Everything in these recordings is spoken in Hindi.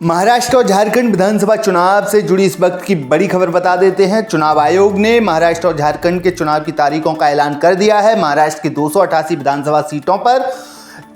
महाराष्ट्र और झारखंड विधानसभा चुनाव से जुड़ी इस वक्त की बड़ी खबर बता देते हैं। चुनाव आयोग ने महाराष्ट्र और झारखंड के चुनाव की तारीखों का ऐलान कर दिया है। महाराष्ट्र की 288 विधानसभा सीटों पर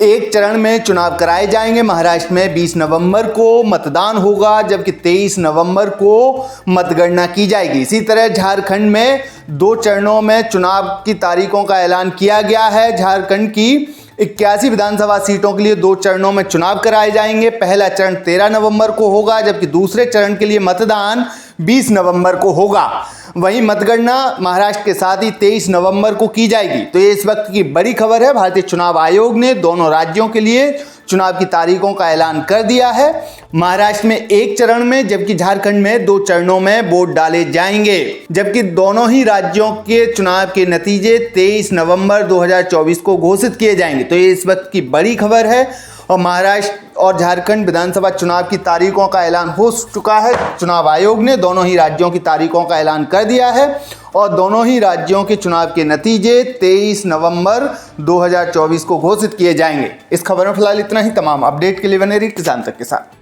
एक चरण में चुनाव कराए जाएंगे। महाराष्ट्र में 20 नवंबर को मतदान होगा, जबकि 23 नवंबर को मतगणना की जाएगी। इसी तरह झारखंड में 2 चरणों में चुनाव की तारीखों का ऐलान किया गया है। झारखंड की 81 विधानसभा सीटों के लिए 2 चरणों में चुनाव कराए जाएंगे। पहला चरण 13 नवंबर को होगा, जबकि दूसरे चरण के लिए मतदान 20 नवंबर को होगा। वहीं मतगणना महाराष्ट्र के साथ ही 23 नवंबर को की जाएगी। तो ये इस वक्त की बड़ी खबर है। भारतीय चुनाव आयोग ने दोनों राज्यों के लिए चुनाव की तारीखों का ऐलान कर दिया है। महाराष्ट्र में 1 चरण में, जबकि झारखंड में 2 चरणों में वोट डाले जाएंगे। जबकि दोनों ही राज्यों के चुनाव के नतीजे 23 नवंबर 2024 को घोषित किए जाएंगे। तो ये इस वक्त की बड़ी खबर है। और महाराष्ट्र और झारखंड विधानसभा चुनाव की तारीखों का ऐलान हो चुका है। चुनाव आयोग ने दोनों ही राज्यों की तारीखों का ऐलान कर दिया है और दोनों ही राज्यों के चुनाव के नतीजे 23 नवंबर 2024 को घोषित किए जाएंगे। इस खबर में फिलहाल इतना ही। तमाम अपडेट के लिए बने रहिए किसान तक के साथ।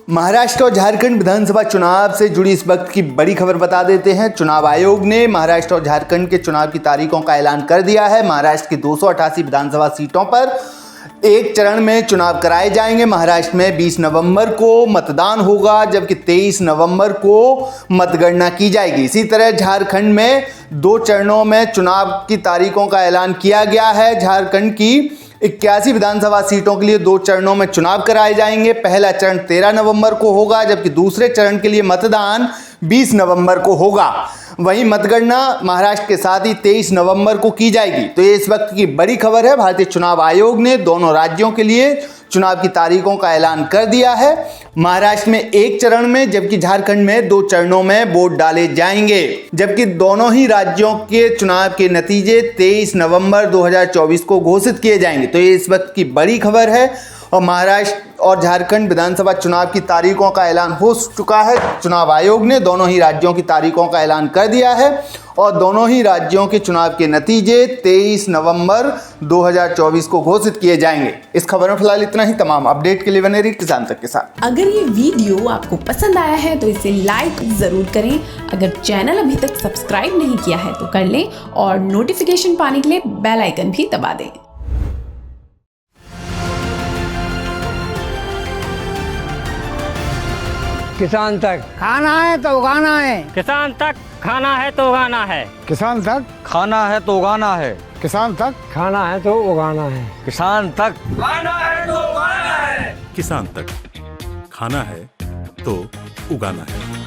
महाराष्ट्र और झारखंड विधानसभा चुनाव से जुड़ी इस वक्त की बड़ी खबर बता देते हैं। चुनाव आयोग ने महाराष्ट्र और झारखंड के चुनाव की तारीखों का ऐलान कर दिया है। महाराष्ट्र की 288 विधानसभा सीटों पर एक चरण में चुनाव कराए जाएंगे। महाराष्ट्र में 20 नवंबर को मतदान होगा, जबकि 23 नवंबर को मतगणना की जाएगी। इसी तरह झारखंड में 2 चरणों में चुनाव की तारीखों का ऐलान किया गया है। झारखंड की 81 विधानसभा सीटों के लिए 2 चरणों में चुनाव कराए जाएंगे। पहला चरण 13 नवंबर को होगा, जबकि दूसरे चरण के लिए मतदान 20 नवंबर को होगा। वहीं मतगणना महाराष्ट्र के साथ ही 23 नवंबर को की जाएगी। तो ये इस वक्त की बड़ी खबर है। भारतीय चुनाव आयोग ने दोनों राज्यों के लिए चुनाव की तारीखों का ऐलान कर दिया है। महाराष्ट्र में 1 चरण में, जबकि झारखंड में 2 चरणों में वोट डाले जाएंगे। जबकि दोनों ही राज्यों के चुनाव के नतीजे 23 नवंबर 2024 को घोषित किए जाएंगे। तो ये इस वक्त की बड़ी खबर है। और महाराष्ट्र और झारखंड विधानसभा चुनाव की तारीखों का ऐलान हो चुका है। चुनाव आयोग ने दोनों ही राज्यों की तारीखों का ऐलान कर दिया है और दोनों ही राज्यों के चुनाव के नतीजे 23 नवंबर 2024 को घोषित किए जाएंगे। इस खबर में फिलहाल इतना ही। तमाम अपडेट के लिए बने रहिए किसान तक के साथ। अगर ये वीडियो आपको पसंद आया है तो इसे लाइक जरूर करें। अगर चैनल अभी तक सब्सक्राइब नहीं किया है तो कर लें और नोटिफिकेशन पाने के लिए बेल आइकन भी दबा दें। किसान तक खाना है तो उगाना है। किसान तक खाना है तो उगाना है। किसान तक खाना है तो उगाना है। किसान तक खाना है तो उगाना है। किसान तक खाना है तो उगाना है। किसान तक खाना है तो उगाना है।